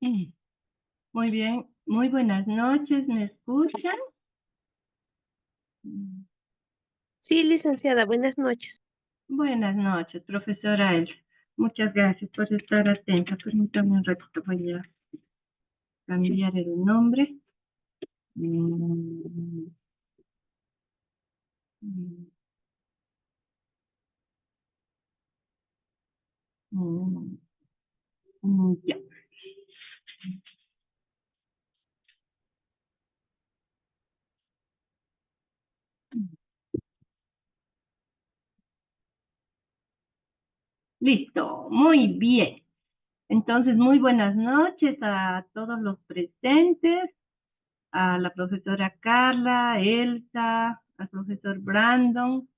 Mm, Muy bien, muy buenas noches, ¿me escuchan? Mm, Sí, licenciada, buenas noches. Buenas noches, profesora Elsa. Muchas gracias por estar atenta. Permítame un ratito, voy a cambiar el nombre. Mm, mm, mm, ya. Listo, muy bien. Entonces, muy buenas noches a todos los presentes, a la profesora Carla, Elsa, al profesor Brandon,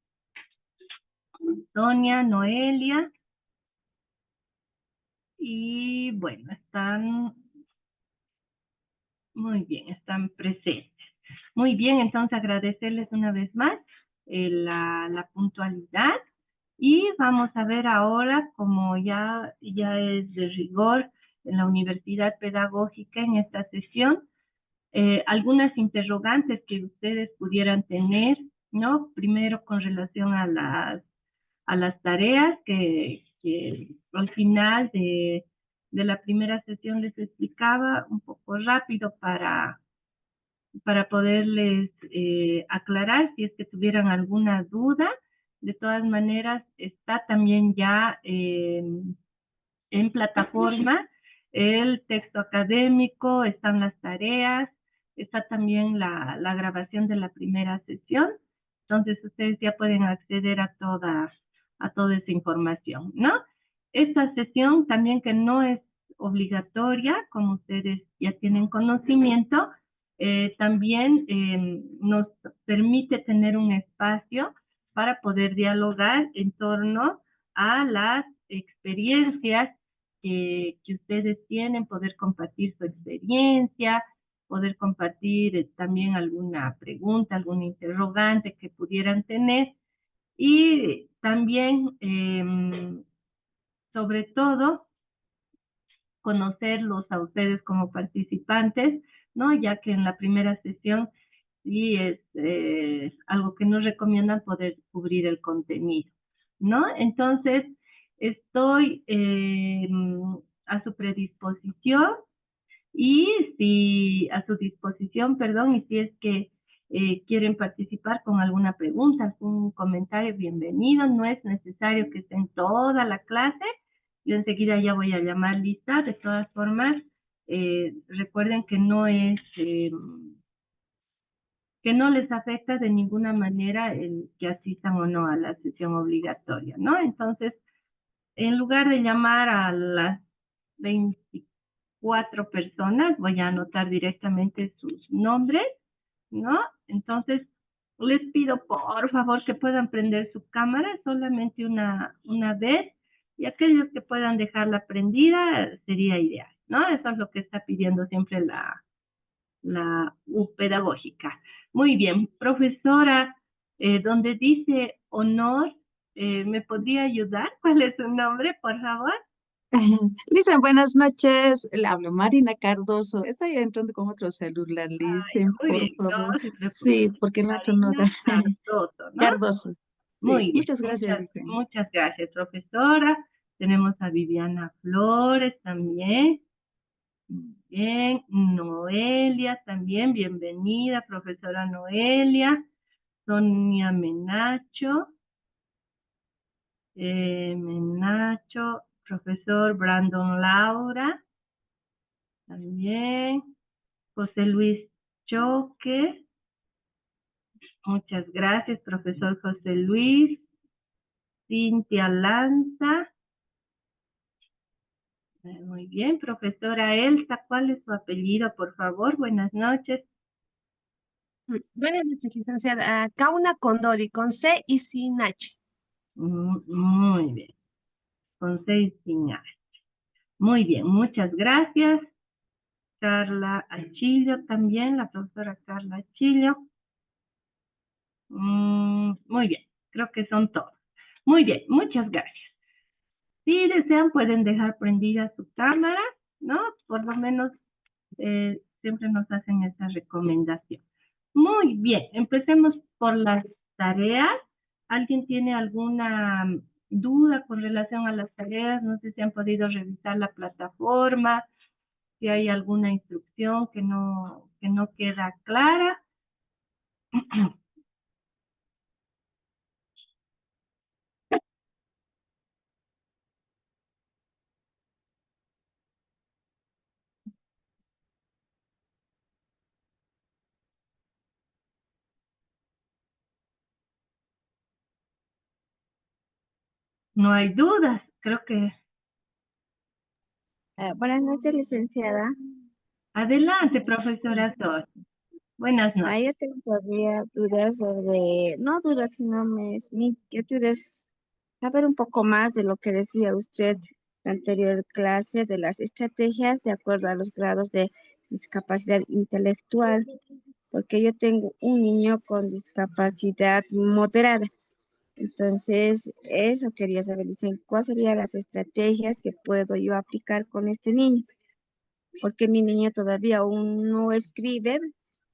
Sonia, Noelia. Y bueno, están muy bien, están presentes. Muy bien, entonces agradecerles una vez más la puntualidad y vamos a ver ahora, como ya es de rigor en la Universidad Pedagógica en esta sesión, algunas interrogantes que ustedes pudieran tener, ¿no? Primero con relación a las tareas que al final de la primera sesión les explicaba un poco rápido para poderles aclarar si es que tuvieran alguna duda. De todas maneras, está también ya en plataforma el texto académico, están las tareas, está también la grabación de la primera sesión. Entonces ustedes ya pueden acceder a toda esa información, ¿no? Esta sesión también que no es obligatoria, como ustedes ya tienen conocimiento, también nos permite tener un espacio para poder dialogar en torno a las experiencias que ustedes tienen, poder compartir su experiencia, poder compartir también alguna pregunta, alguna interrogante que pudieran tener y también, sobre todo, conocerlos a ustedes como participantes, ¿no? Ya que en la primera sesión sí es algo que nos recomiendan poder cubrir el contenido, ¿no? Entonces, estoy a su predisposición y si a su disposición, perdón, y si es que quieren participar con alguna pregunta, algún comentario, bienvenido. No es necesario que estén toda la clase. Yo enseguida ya voy a llamar lista. De todas formas, recuerden que no les afecta de ninguna manera el que asistan o no a la sesión obligatoria, ¿no? Entonces, en lugar de llamar a las 24 personas, voy a anotar directamente sus nombres, ¿no? Entonces, les pido por favor que puedan prender su cámara solamente una vez y aquellos que puedan dejarla prendida sería ideal, ¿no? Eso es lo que está pidiendo siempre la U pedagógica. Muy bien, profesora, donde dice honor, ¿me podría ayudar? ¿Cuál es su nombre, por favor? Listen, buenas noches. Le hablo Marina Cardoso. Estoy entrando con otro celular. Listen, Muy por bien, favor. no se preocupe. Sí, porque el otro no Marina da. Cardoso, ¿no? Cardoso. Sí, Muy bien, muchas gracias, Listen. muchas gracias, profesora. Tenemos a Viviana Flores también. Muy bien, Noelia también, bienvenida, profesora Noelia. Sonia Menacho, profesor Brandon Laura, también. José Luis Choque, muchas gracias, profesor José Luis. Cintia Lanza, muy bien, profesora Elsa, ¿cuál es su apellido, por favor? Buenas noches. Buenas noches, licenciada. Kauna Condori, con C y sin H. Muy bien, con 6 señales. Muy bien, muchas gracias. Carla Achillo también, la profesora Carla Achillo. Muy bien, creo que son todos. Muy bien, muchas gracias. Si desean, pueden dejar prendida su cámara, ¿no? Por lo menos siempre nos hacen esa recomendación. Muy bien, empecemos por las tareas. ¿Alguien tiene alguna duda con relación a las tareas? No sé si han podido revisar la plataforma, si hay alguna instrucción que no queda clara. No hay dudas, creo que... Buenas noches, licenciada. Adelante, profesora Sol. Buenas noches. Yo tengo todavía dudas sobre, no dudas, sino mi inquietud es saber un poco más de lo que decía usted en la anterior clase de las estrategias de acuerdo a los grados de discapacidad intelectual, porque yo tengo un niño con discapacidad moderada. Entonces, eso quería saber, dicen, ¿cuáles serían las estrategias que puedo yo aplicar con este niño? Porque mi niño todavía aún no escribe,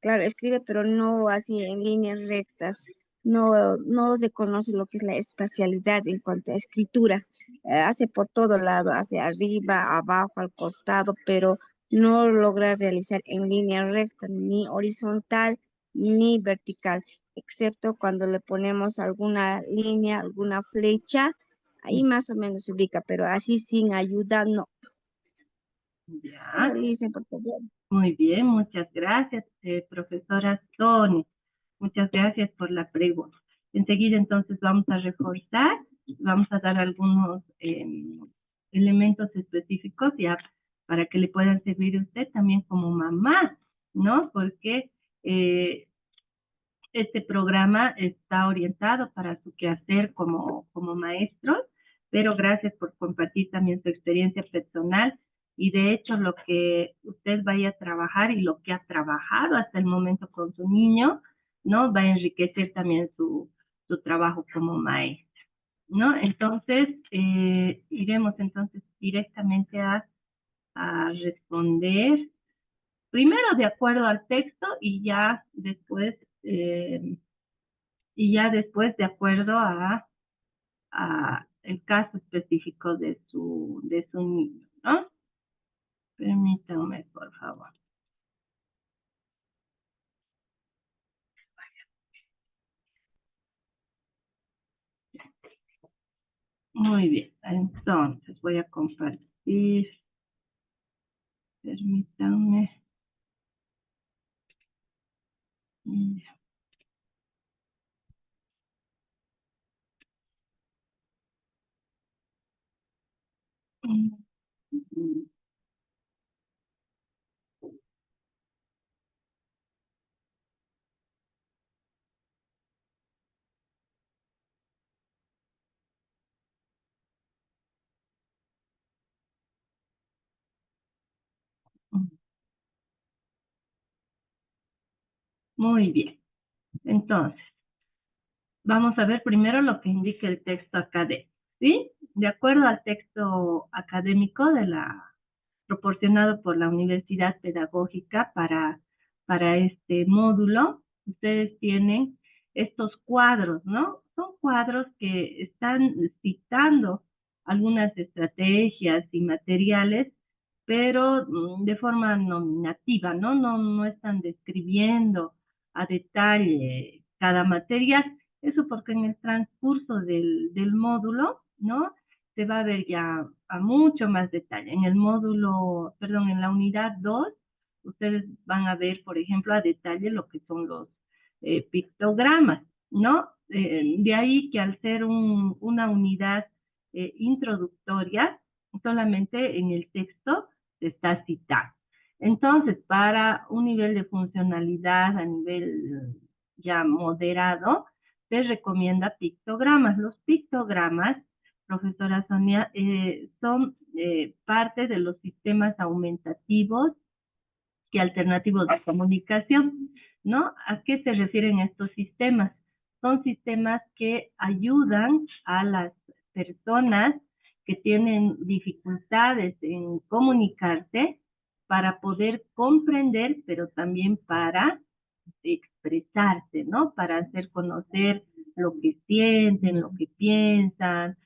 claro, escribe, pero no así en líneas rectas, no se conoce lo que es la espacialidad en cuanto a escritura. Hace por todo lado, hace arriba, abajo, al costado, pero no logra realizar en línea recta, ni horizontal, ni vertical, excepto cuando le ponemos alguna línea, alguna flecha, ahí más o menos se ubica, pero así sin ayuda, no. Ya, Dice, por favor. muy bien, muchas gracias, profesora Tony. Muchas gracias por la pregunta. Enseguida entonces vamos a reforzar, vamos a dar algunos elementos específicos ya para que le puedan servir a usted también como mamá, ¿no? Porque este programa está orientado para su quehacer como maestros, pero gracias por compartir también su experiencia personal y de hecho lo que usted vaya a trabajar y lo que ha trabajado hasta el momento con su niño, ¿no? Va a enriquecer también su trabajo como maestra, ¿no? Entonces, iremos entonces directamente a responder primero de acuerdo al texto y ya después de acuerdo a el caso específico de su niño, ¿no? Permítanme, por favor. Muy bien, entonces voy a compartir. Permítanme. Muy bien. Entonces, vamos a ver primero lo que indica el texto académico, ¿sí? De acuerdo al texto académico proporcionado por la Universidad Pedagógica para este módulo, ustedes tienen estos cuadros, ¿no? Son cuadros que están citando algunas estrategias y materiales, pero de forma nominativa, ¿no? No están describiendo a detalle cada material. Eso porque en el transcurso del módulo, ¿no? Se va a ver ya a mucho más detalle. En el módulo, perdón, en la unidad 2, ustedes van a ver, por ejemplo, a detalle lo que son los pictogramas, ¿no? De ahí que al ser una unidad introductoria, solamente en el texto se está citando. Entonces, para un nivel de funcionalidad a nivel ya moderado, se recomienda pictogramas. Los pictogramas, profesora Sonia, son parte de los sistemas aumentativos y alternativos de comunicación, ¿no? ¿A qué se refieren estos sistemas? Son sistemas que ayudan a las personas que tienen dificultades en comunicarse, para poder comprender, pero también para expresarse, ¿no? Para hacer conocer lo que sienten, lo que piensan,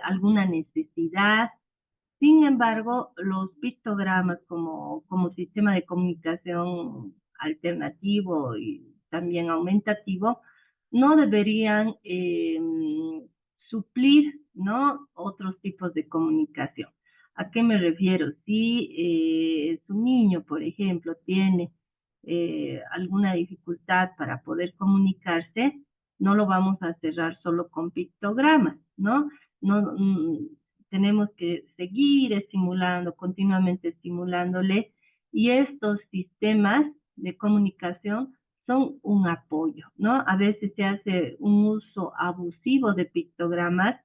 alguna necesidad. Sin embargo, los pictogramas como sistema de comunicación alternativo y también aumentativo no deberían suplir, ¿no?, otros tipos de comunicación. ¿A qué me refiero? Si su niño, por ejemplo, tiene alguna dificultad para poder comunicarse, no lo vamos a cerrar solo con pictogramas, ¿no? No, tenemos que seguir estimulando, continuamente estimulándole, y estos sistemas de comunicación son un apoyo, ¿no? A veces se hace un uso abusivo de pictogramas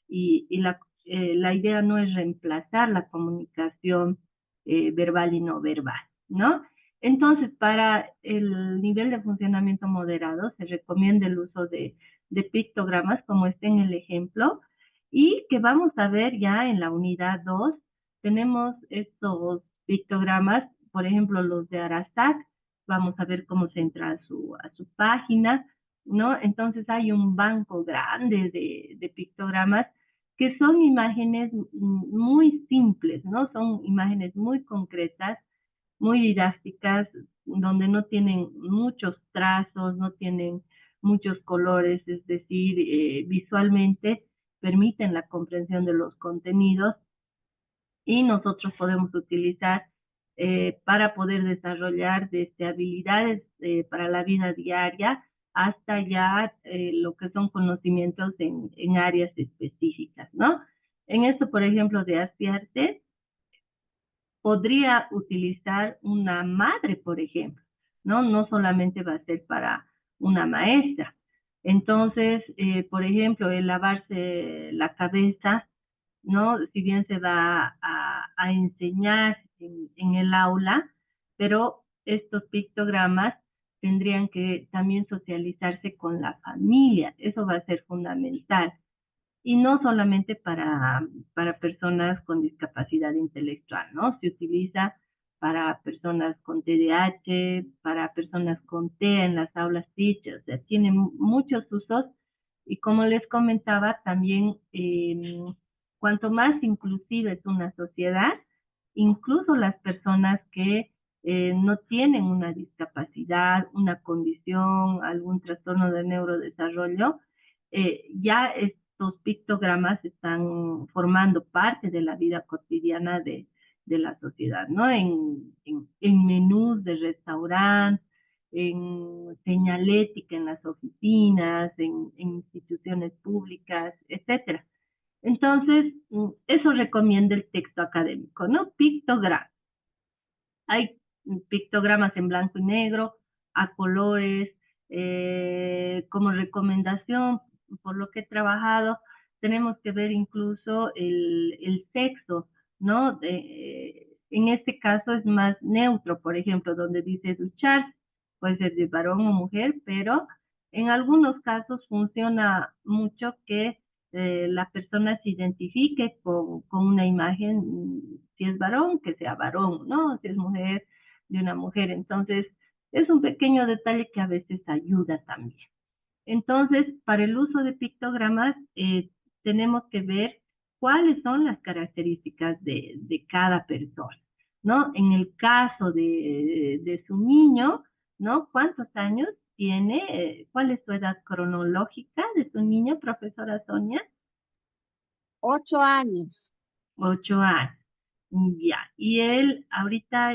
y la idea no es reemplazar la comunicación verbal y no verbal, ¿no? Entonces, para el nivel de funcionamiento moderado se recomienda el uso de pictogramas, como está en el ejemplo, y que vamos a ver ya en la unidad 2. Tenemos estos pictogramas, por ejemplo, los de Arasac. Vamos a ver cómo se entra a su página, ¿no? Entonces hay un banco grande de pictogramas que son imágenes muy simples, ¿no? Son imágenes muy concretas, muy didácticas, donde no tienen muchos trazos, no tienen muchos colores, es decir, visualmente permiten la comprensión de los contenidos, y nosotros podemos utilizar para poder desarrollar desde habilidades para la vida diaria hasta ya lo que son conocimientos en áreas específicas, ¿no? En esto, por ejemplo, de Aspiarte, podría utilizar una madre, por ejemplo, ¿no? No solamente va a ser para una maestra. Entonces, por ejemplo, el lavarse la cabeza, ¿no? Si bien se va a enseñar en el aula, pero estos pictogramas tendrían que también socializarse con la familia. Eso va a ser fundamental. Y no solamente para personas con discapacidad intelectual, ¿no? Se utiliza para personas con TDAH, para personas con TEA en las aulas teachers, o sea, tiene muchos usos. Y como les comentaba, también cuanto más inclusiva es una sociedad, incluso las personas que no tienen una discapacidad, una condición, algún trastorno de neurodesarrollo, ya estos pictogramas están formando parte de la vida cotidiana de la sociedad, ¿no? En menús de restaurantes, en señalética en las oficinas, en instituciones públicas, etcétera. Entonces, eso recomienda el texto académico, ¿no? Pictogramas. Hay pictogramas en blanco y negro, a colores. Como recomendación, por lo que he trabajado, tenemos que ver incluso el sexo, ¿no? En este caso es más neutro, por ejemplo, donde dice duchar, puede ser de varón o mujer, pero en algunos casos funciona mucho que la persona se identifique con una imagen, si es varón, que sea varón, ¿no? Si es mujer, de una mujer. Entonces, es un pequeño detalle que a veces ayuda también. Entonces, para el uso de pictogramas, tenemos que ver cuáles son las características de cada persona, ¿no? En el caso de su niño, ¿no? ¿Cuántos años tiene? ¿Cuál es su edad cronológica de su niño, profesora Sonia? 8 años. 8 años. Ya. ¿Y él ahorita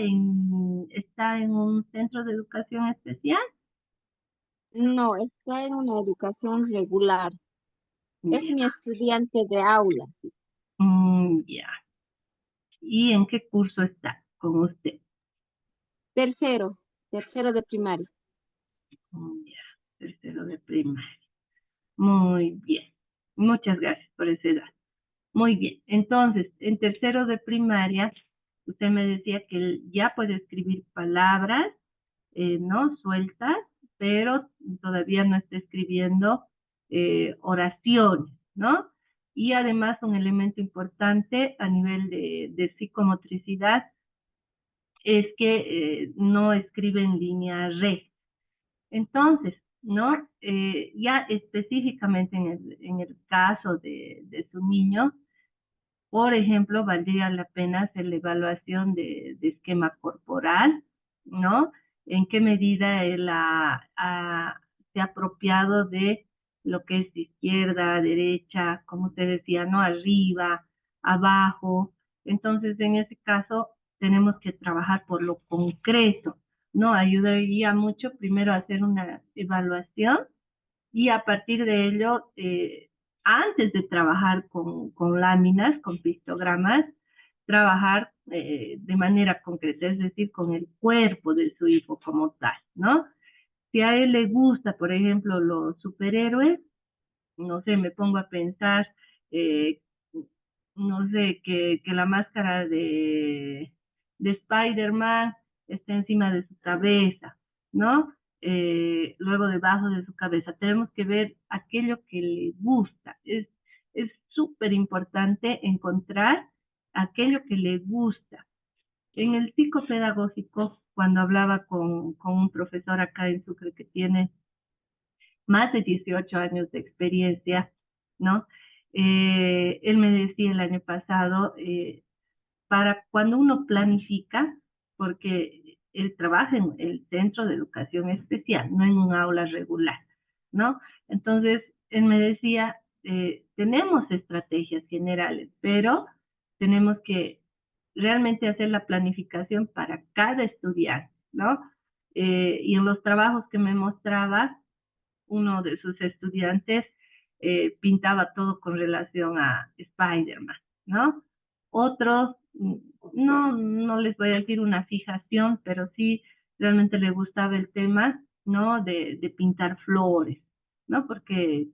está en un centro de educación especial? No, está en una educación regular. Es Ya. mi estudiante de aula. Ya. ¿Y en qué curso está con usted? Tercero de primaria. Ya. Tercero de primaria. Muy bien. Muchas gracias por esa edad. Muy bien. Entonces, en tercero de primaria, usted me decía que él ya puede escribir palabras, ¿no? Sueltas, pero todavía no está escribiendo oraciones, ¿no? Y además un elemento importante a nivel de psicomotricidad es que no escribe en línea recta. Entonces, ¿no? Ya específicamente en el caso de su niño, por ejemplo, valdría la pena hacer la evaluación de esquema corporal, ¿no? En qué medida él se ha apropiado de lo que es izquierda, derecha, como usted decía, ¿no? Arriba, abajo. Entonces, en ese caso, tenemos que trabajar por lo concreto, ¿no? Ayudaría mucho primero a hacer una evaluación y a partir de ello, antes de trabajar con láminas, con pictogramas, trabajar de manera concreta, es decir, con el cuerpo de su hijo como tal, ¿no? Si a él le gusta, por ejemplo, los superhéroes, no sé, me pongo a pensar, eh, no sé, que la máscara de Spider-Man está encima de su cabeza, ¿no? Luego debajo de su cabeza. Tenemos que ver aquello que le gusta. Es súper importante encontrar aquello que le gusta. En el psicopedagógico, cuando hablaba con un profesor acá en Sucre que tiene más de 18 años de experiencia, ¿no? Él me decía el año pasado, para cuando uno planifica, porque él trabaja en el centro de educación especial, no en un aula regular, ¿no? Entonces, él me decía, tenemos estrategias generales, pero tenemos que realmente hacer la planificación para cada estudiante, ¿no? Y en los trabajos que me mostraba, uno de sus estudiantes pintaba todo con relación a Spider-Man, ¿no? Otros, no les voy a decir una fijación, pero sí realmente le gustaba el tema, ¿no? De pintar flores, ¿no? Porque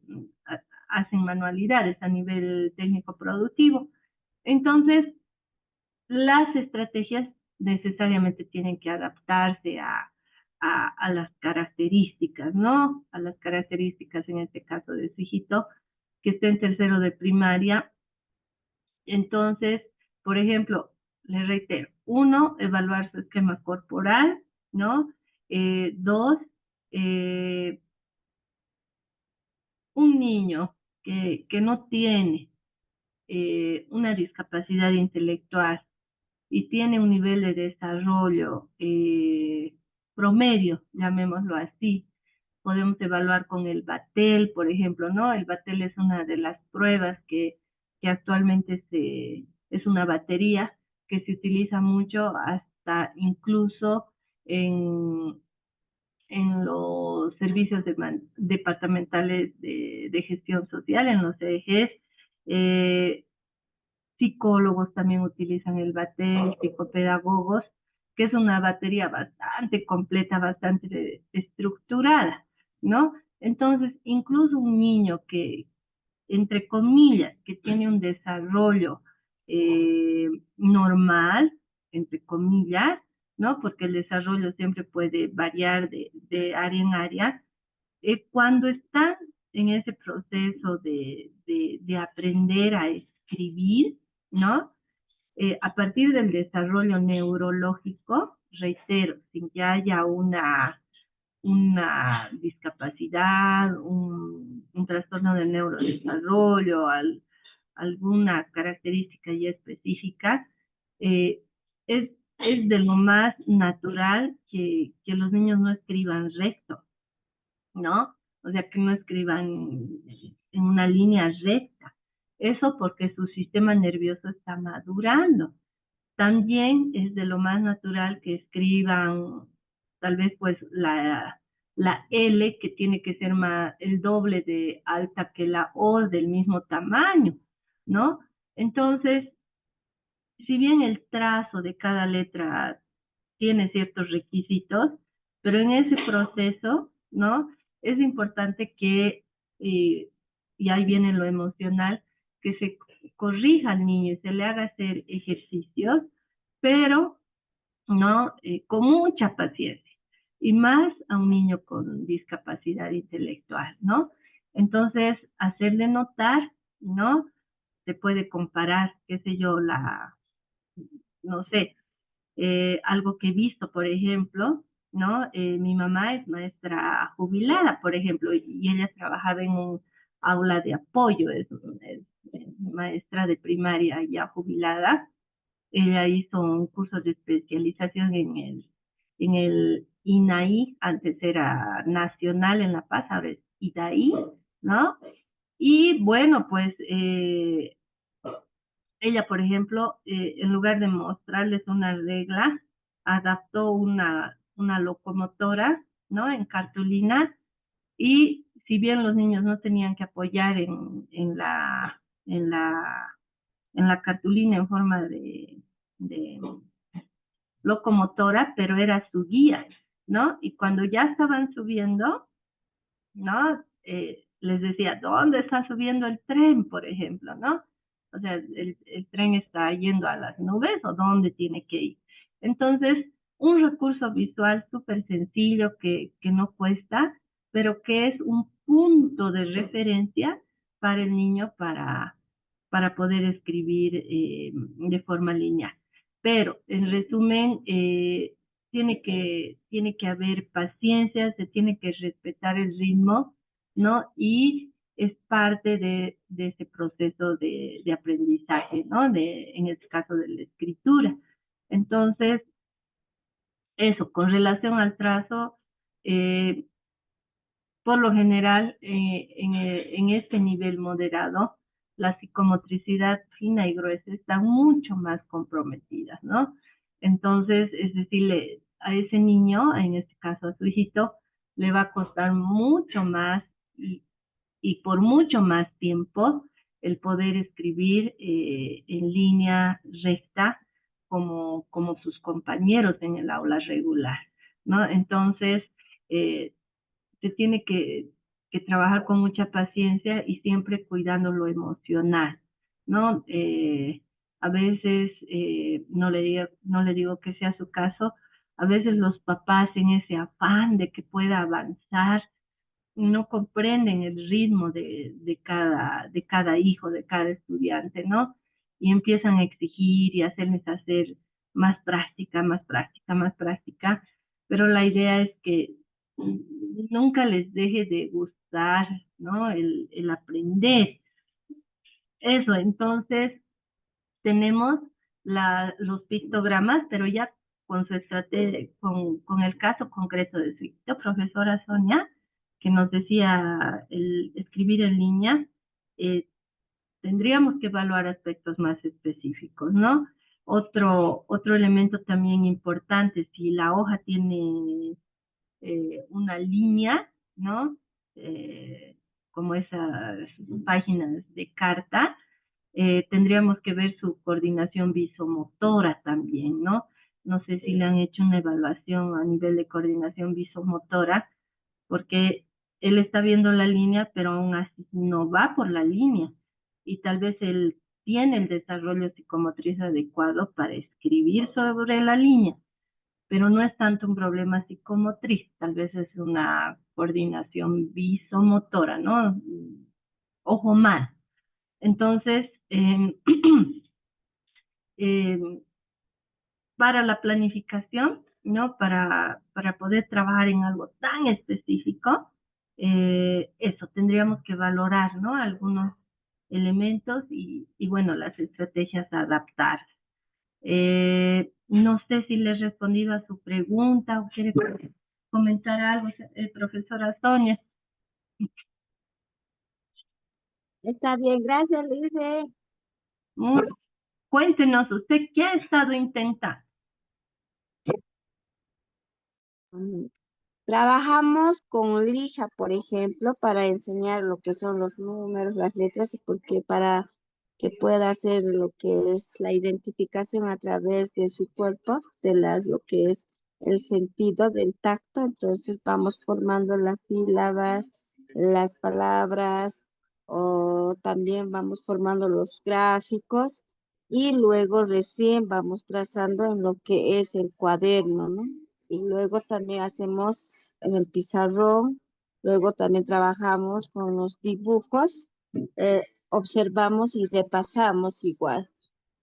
hacen manualidades a nivel técnico productivo. Entonces, las estrategias necesariamente tienen que adaptarse a las características, ¿no? A las características, en este caso, de su hijito, que está en tercero de primaria. Entonces, por ejemplo, le reitero, uno, evaluar su esquema corporal, ¿no? Dos, un niño que no tiene una discapacidad intelectual y tiene un nivel de desarrollo promedio, llamémoslo así. Podemos evaluar con el Batel, por ejemplo, ¿no? El Batel es una de las pruebas que actualmente es una batería que se utiliza mucho hasta incluso en, en los servicios departamentales de gestión social, en los EGs. Psicólogos también utilizan el Batel, psicopedagogos, que es una batería bastante completa, bastante estructurada, ¿no? Entonces, incluso un niño que, entre comillas, que tiene un desarrollo normal, entre comillas, ¿no? Porque el desarrollo siempre puede variar de área en área. Cuando están en ese proceso de aprender a escribir, ¿no? A partir del desarrollo neurológico, reitero, sin que haya una discapacidad, un trastorno del neurodesarrollo, alguna característica ya específica, eh, es de lo más natural que los niños no escriban recto, ¿no? O sea, que no escriban en una línea recta. Eso porque su sistema nervioso está madurando. También es de lo más natural que escriban tal vez pues la L que tiene que ser el doble de alta que la O del mismo tamaño, ¿no? Entonces, si bien el trazo de cada letra tiene ciertos requisitos, pero en ese proceso, ¿no? Es importante que, y ahí viene lo emocional, que se corrija al niño y se le haga hacer ejercicios, pero, ¿no? Con mucha paciencia, y más a un niño con discapacidad intelectual, ¿no? Entonces, hacerle notar, ¿no? Se puede comparar, qué sé yo, no sé, Algo que he visto, por ejemplo, ¿no? Mi mamá es maestra jubilada, por ejemplo, y ella trabajaba en un aula de apoyo, es maestra de primaria ya jubilada. Ella hizo un curso de especialización en el INAI, antes era Nacional en La Paz, ahora es IDAI, ¿no? Y bueno, pues ella, por ejemplo, en lugar de mostrarles una regla, adaptó una locomotora, ¿no? En cartulina, y si bien los niños no tenían que apoyar en la, en la cartulina en forma de locomotora, pero era su guía, ¿no? Y cuando ya estaban subiendo, ¿no? Les decía, ¿dónde está subiendo el tren, por ejemplo, ¿no? O sea, el tren está yendo a las nubes o dónde tiene que ir. Entonces, un recurso visual súper sencillo que no cuesta, pero que es un punto de referencia para el niño para poder escribir de forma lineal. Pero, en resumen, tiene que haber paciencia, se tiene que respetar el ritmo, ¿no? Y es parte de ese proceso de aprendizaje, ¿no? En este caso de la escritura. Entonces, eso, con relación al trazo, eh, por lo general, en este nivel moderado, la psicomotricidad fina y gruesa están mucho más comprometidas, ¿no? Entonces, es decir, a ese niño, en este caso a su hijito, le va a costar mucho más y por mucho más tiempo el poder escribir en línea recta como sus compañeros en el aula regular, ¿no? Entonces, eh, se tiene que trabajar con mucha paciencia y siempre cuidando lo emocional, ¿no? A veces, no le digo que sea su caso, a veces los papás en ese afán de que pueda avanzar, no comprenden el ritmo de cada hijo, de cada estudiante, ¿no? Y empiezan a exigir y hacerles hacer más práctica, más práctica, más práctica, pero la idea es que nunca les deje de gustar, ¿no? El aprender. Eso, entonces tenemos los pictogramas, pero ya con su estrategia, con el caso concreto de su hijito, profesora Sonia, que nos decía el escribir en línea, tendríamos que evaluar aspectos más específicos, ¿no? Otro elemento también importante, si la hoja tiene una línea, ¿no? Como esas páginas de carta, tendríamos que ver su coordinación visomotora también, ¿no? No sé si le han hecho una evaluación a nivel de coordinación visomotora, porque él está viendo la línea, pero aún así no va por la línea. Y tal vez él tiene el desarrollo psicomotriz adecuado para escribir sobre la línea, pero no es tanto un problema psicomotriz, tal vez es una coordinación visomotora, ¿no? Ojo mal. Entonces, para la planificación, ¿no? Para poder trabajar en algo tan específico, eso, tendríamos que valorar, ¿no? Algunos elementos y bueno, las estrategias a adaptar. No sé si le he respondido a su pregunta o quiere comentar algo, profesora Sonia. Está bien, gracias, Lice. Cuéntenos, ¿usted qué ha estado intentando? Trabajamos con lija, por ejemplo, para enseñar lo que son los números, las letras, y porque para que pueda hacer lo que es la identificación a través de su cuerpo, lo que es el sentido del tacto. Entonces vamos formando las sílabas, las palabras, o también vamos formando los gráficos, y luego recién vamos trazando en lo que es el cuaderno, ¿no? Y luego también hacemos en el pizarrón, luego también trabajamos con los dibujos, observamos y repasamos igual.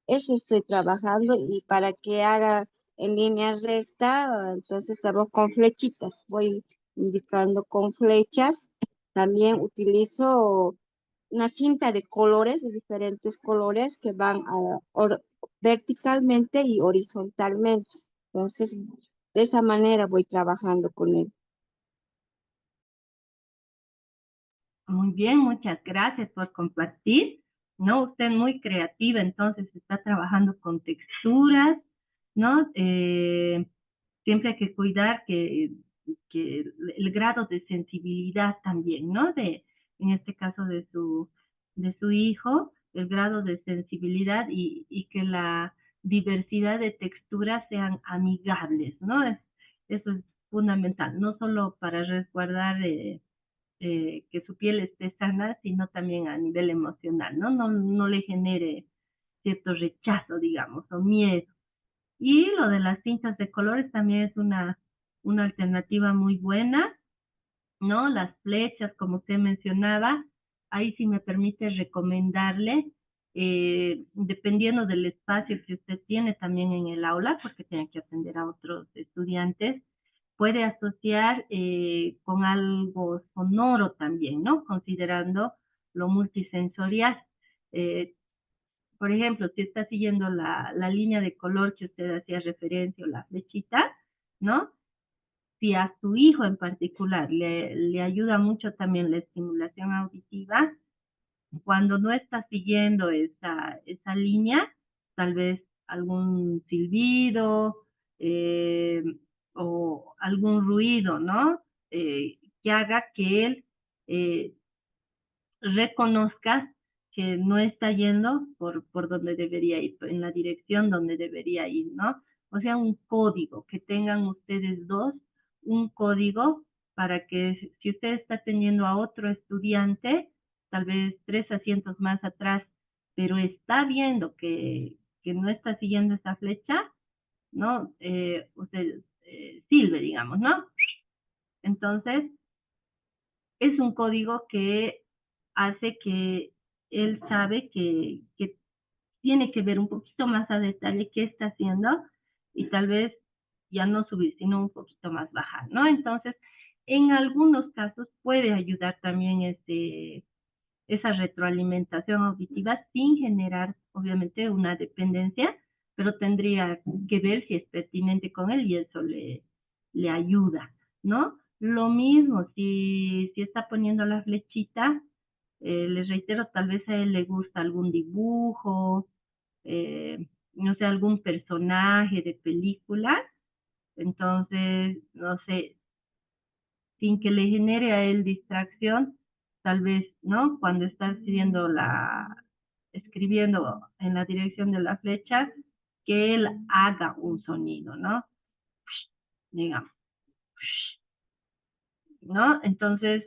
Eso estoy trabajando, y para que haga en línea recta, entonces trabajo con flechitas, voy indicando con flechas. También utilizo una cinta de colores, de diferentes colores que van verticalmente y horizontalmente. Entonces, de esa manera voy trabajando con él. Muy bien, muchas gracias por compartir. ¿No? Usted es muy creativa, entonces está trabajando con texturas, ¿no? Siempre hay que cuidar que el grado de sensibilidad también, ¿no? En este caso de su hijo, el grado de sensibilidad y que la diversidad de texturas sean amigables, ¿no? Eso es fundamental, no solo para resguardar que su piel esté sana, sino también a nivel emocional, ¿no? No le genere cierto rechazo, digamos, o miedo. Y lo de las cintas de colores también es una alternativa muy buena, ¿no? Las flechas, como usted mencionaba, ahí sí me permite recomendarle, dependiendo del espacio que usted tiene también en el aula, porque tiene que atender a otros estudiantes, puede asociar con algo sonoro también, ¿no? Considerando lo multisensorial. Eh, por ejemplo, si está siguiendo la línea de color que usted hacía referencia o la flechita, ¿no? Si a su hijo en particular le ayuda mucho también la estimulación auditiva, cuando no está siguiendo esa línea, tal vez algún silbido eh, o algún ruido, ¿no? Que haga que él eh, reconozca que no está yendo por donde debería ir, en la dirección donde debería ir, ¿no? O sea, un código, que tengan ustedes dos, un código para que si usted está teniendo a otro estudiante, tal vez 3 asientos más atrás, pero está viendo que no está siguiendo esa flecha, ¿no? Usted silbe, digamos, ¿no? Entonces, es un código que hace que él sabe que tiene que ver un poquito más a detalle qué está haciendo y tal vez ya no subir, sino un poquito más bajar, ¿no? Entonces, en algunos casos puede ayudar también esa retroalimentación auditiva sin generar, obviamente, una dependencia, pero tendría que ver si es pertinente con él y eso le ayuda, ¿no? Lo mismo, si está poniendo la flechita, les reitero, tal vez a él le gusta algún dibujo, no sé, algún personaje de película, entonces, no sé, sin que le genere a él distracción, tal vez, ¿no? Cuando está escribiendo en la dirección de la flecha, que él haga un sonido, ¿no? Digamos, ¿no? Entonces,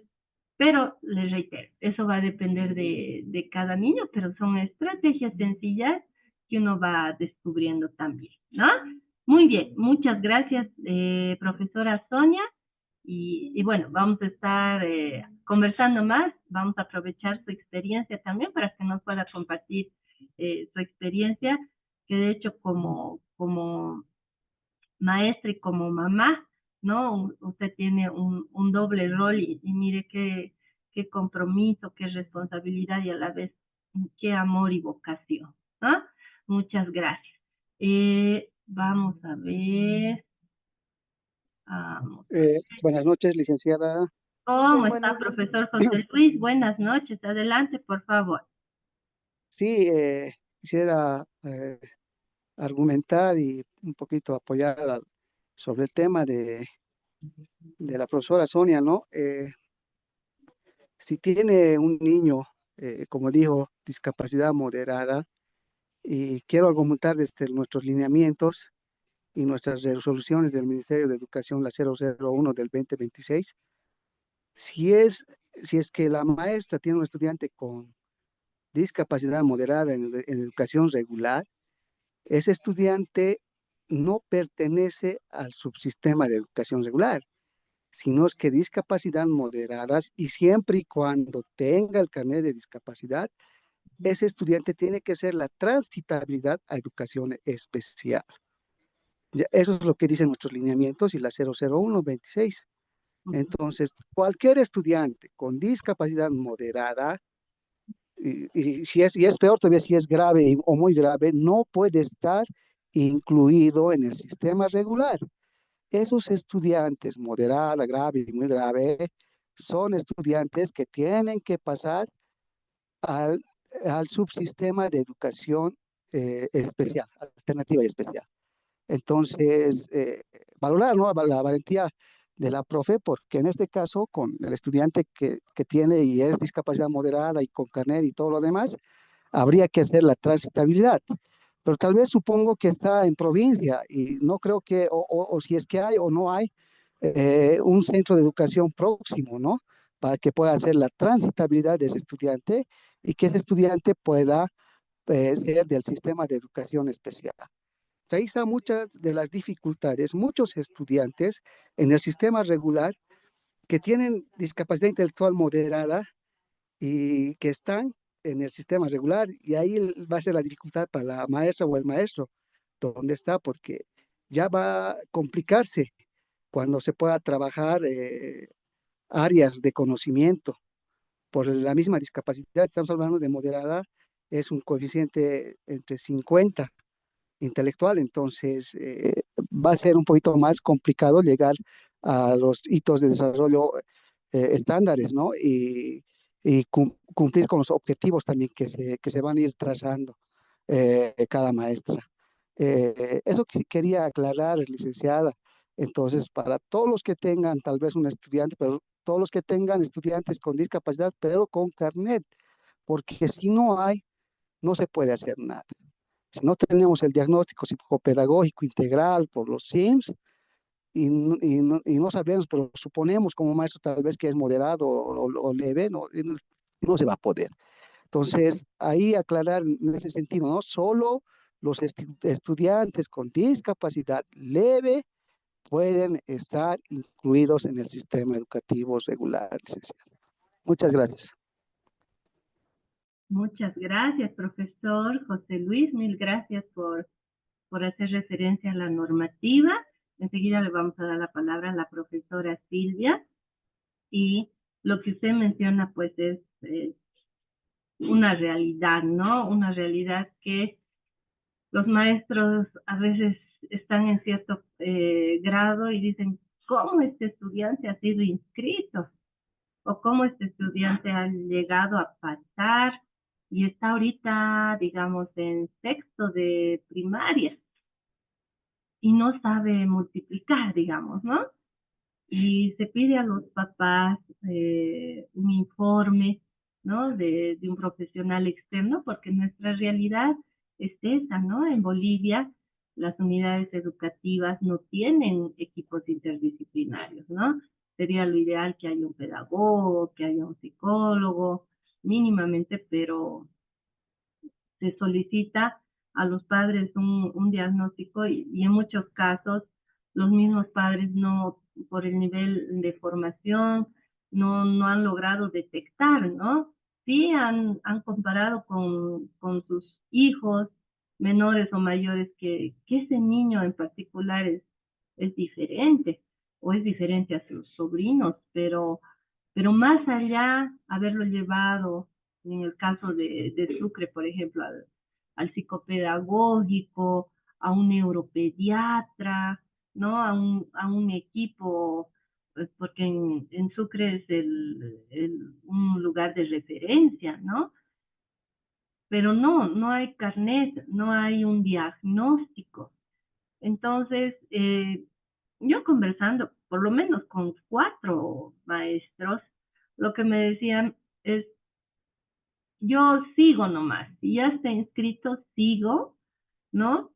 pero les reitero, eso va a depender de cada niño, pero son estrategias sencillas que uno va descubriendo también, ¿no? Muy bien, muchas gracias, profesora Sonia. Y bueno, vamos a estar conversando más, vamos a aprovechar su experiencia también para que nos pueda compartir su experiencia, que de hecho como maestra y como mamá, ¿no? Usted tiene un doble rol y mire qué compromiso, qué responsabilidad y a la vez qué amor y vocación, ¿no? Muchas gracias. Vamos a ver. Vamos. Buenas noches, licenciada. ¿Cómo está, Buenas noches. profesor José Luis? Buenas noches. Adelante, por favor. Sí, quisiera argumentar y un poquito apoyar sobre el tema de la profesora Sonia, ¿no? Si tiene un niño, como dijo, discapacidad moderada, y quiero argumentar desde nuestros lineamientos y nuestras resoluciones del Ministerio de Educación, la 001 del 2026, si es, si es que la maestra tiene un estudiante con discapacidad moderada en educación regular, ese estudiante no pertenece al subsistema de educación regular, sino es que discapacidad moderadas y siempre y cuando tenga el carnet de discapacidad, ese estudiante tiene que ser la transitabilidad a educación especial. Eso es lo que dicen nuestros lineamientos y la 001-26. Entonces, cualquier estudiante con discapacidad moderada, y es peor todavía si es grave o muy grave, no puede estar incluido en el sistema regular. Esos estudiantes moderada, grave y muy grave son estudiantes que tienen que pasar al, al subsistema de educación especial, alternativa y especial. Entonces, valorar, ¿no?, la valentía de la profe, porque en este caso, con el estudiante que tiene y es discapacidad moderada y con carnet y todo lo demás, habría que hacer la transitabilidad. Pero tal vez supongo que está en provincia y no creo que, o si es que hay o no hay un centro de educación próximo, ¿no? Para que pueda hacer la transitabilidad de ese estudiante y que ese estudiante pueda ser del sistema de educación especial. Ahí están muchas de las dificultades. Muchos estudiantes en el sistema regular que tienen discapacidad intelectual moderada y que están en el sistema regular, y ahí va a ser la dificultad para la maestra o el maestro, ¿dónde está? Porque ya va a complicarse cuando se pueda trabajar áreas de conocimiento. Por la misma discapacidad, estamos hablando de moderada, es un coeficiente entre 50 intelectual, entonces va a ser un poquito más complicado llegar a los hitos de desarrollo estándares, ¿no? Y cumplir con los objetivos también que se van a ir trazando cada maestra. Eso que quería aclarar, licenciada. Entonces, para todos los que tengan tal vez un estudiante, pero todos los que tengan estudiantes con discapacidad, pero con carnet, porque si no hay, no se puede hacer nada. Si no tenemos el diagnóstico psicopedagógico integral por los SIMS y no sabemos, pero suponemos como maestro tal vez que es moderado o leve, no, no se va a poder. Entonces, ahí aclarar en ese sentido, no solo los estudiantes con discapacidad leve pueden estar incluidos en el sistema educativo regular, licenciado. Muchas gracias. Muchas gracias, profesor José Luis. Mil gracias por hacer referencia a la normativa. Enseguida le vamos a dar la palabra a la profesora Silvia. Y lo que usted menciona, pues, es una realidad, ¿no? Una realidad que los maestros a veces están en cierto grado y dicen, ¿cómo este estudiante ha sido inscrito? O cómo este estudiante ha llegado a pasar y está ahorita, digamos, en sexto de primaria y no sabe multiplicar, digamos, ¿no? Y se pide a los papás un informe, ¿no? De un profesional externo, porque nuestra realidad es esa, ¿no? En Bolivia las unidades educativas no tienen equipos interdisciplinarios, ¿no? Sería lo ideal que haya un pedagogo, que haya un psicólogo, mínimamente, pero se solicita a los padres un diagnóstico y en muchos casos los mismos padres no, por el nivel de formación, no han logrado detectar, ¿no? Sí han comparado con sus hijos menores o mayores que ese niño en particular es diferente o es diferente a sus sobrinos, pero más allá haberlo llevado, en el caso de Sucre, por ejemplo, al psicopedagógico, a un neuropediatra, ¿no? A un equipo, pues, porque en Sucre es un lugar de referencia, ¿no? Pero no hay carnet, no hay un diagnóstico. Entonces, yo conversando, por lo menos con 4 maestros, lo que me decían es, yo sigo nomás, si ya está inscrito, sigo, ¿no?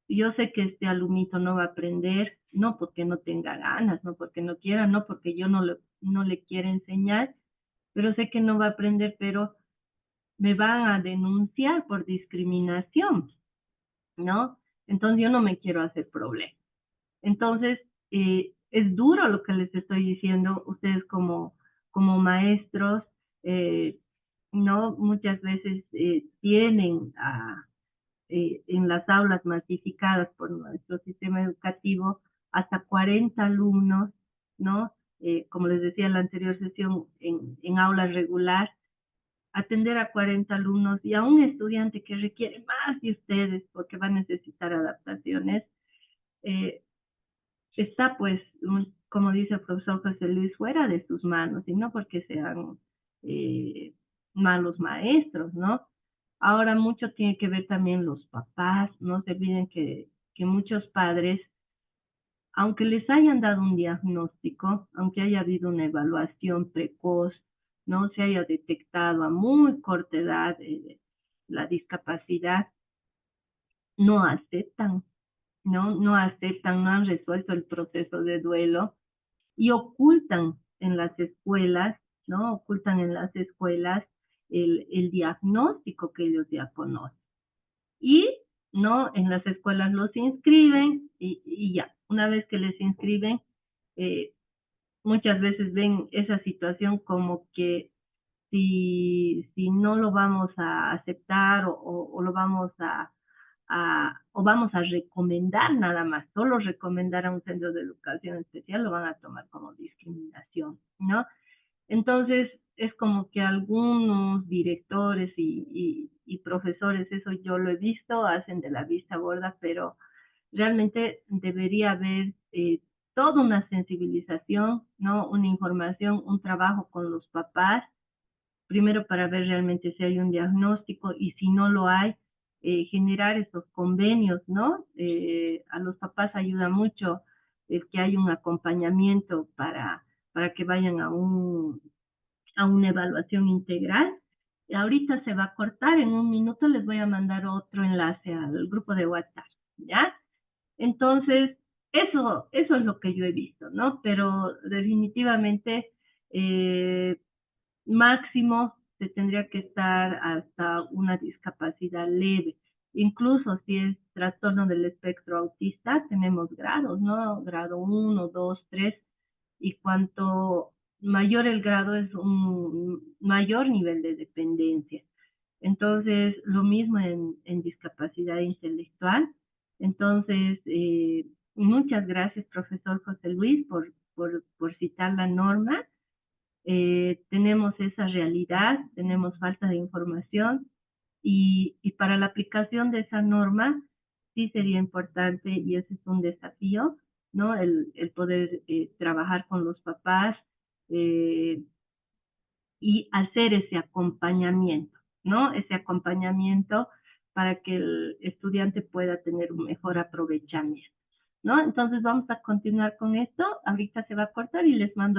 Yo sé que este alumnito no va a aprender, no porque no tenga ganas, no porque no quiera, no porque yo no le quiera enseñar, pero sé que no va a aprender, pero me van a denunciar por discriminación, ¿no? Entonces yo no me quiero hacer problema. Entonces, es duro lo que les estoy diciendo, ustedes como maestros, ¿no? Muchas veces tienen en las aulas masificadas por nuestro sistema educativo, hasta 40 alumnos, ¿no? Como les decía en la anterior sesión, en aula regular, atender a 40 alumnos y a un estudiante que requiere más de ustedes porque va a necesitar adaptaciones, está pues, como dice el profesor José Luis, fuera de sus manos, y no porque sean malos maestros, ¿no? Ahora mucho tiene que ver también los papás. No se olviden que muchos padres, aunque les hayan dado un diagnóstico, aunque haya habido una evaluación precoz, no se haya detectado a muy corta edad la discapacidad, no aceptan, no aceptan, no han resuelto el proceso de duelo y ocultan en las escuelas, ¿no? Ocultan en las escuelas el diagnóstico que ellos ya conocen. Y, ¿no? En las escuelas los inscriben y ya, una vez que les inscriben, muchas veces ven esa situación como que si no lo vamos a aceptar o lo vamos o vamos a recomendar nada más, solo recomendar a un centro de educación especial, lo van a tomar como discriminación, ¿no? Entonces, es como que algunos directores y profesores, eso yo lo he visto, hacen de la vista gorda, pero realmente debería haber toda una sensibilización, ¿no? Una información, un trabajo con los papás, primero para ver realmente si hay un diagnóstico y si no lo hay, generar esos convenios, ¿no? A los papás ayuda mucho el que haya un acompañamiento para que vayan a una evaluación integral. Y ahorita se va a cortar, en un minuto les voy a mandar otro enlace al grupo de WhatsApp, ¿ya? Entonces, eso es lo que yo he visto, ¿no? Pero definitivamente máximo se tendría que estar hasta una discapacidad leve. Incluso si es trastorno del espectro autista, tenemos grados, ¿no? Grado 1, 2, 3, y cuanto mayor el grado es un mayor nivel de dependencia. Entonces, lo mismo en discapacidad intelectual. Entonces, muchas gracias, profesor José Luis, por citar la norma. Tenemos esa realidad, tenemos falta de información y para la aplicación de esa norma sí sería importante, y ese es un desafío, ¿no? El poder trabajar con los papás y hacer ese acompañamiento, ¿no? Ese acompañamiento para que el estudiante pueda tener un mejor aprovechamiento, ¿no? Entonces vamos a continuar con esto. Ahorita se va a cortar y les mando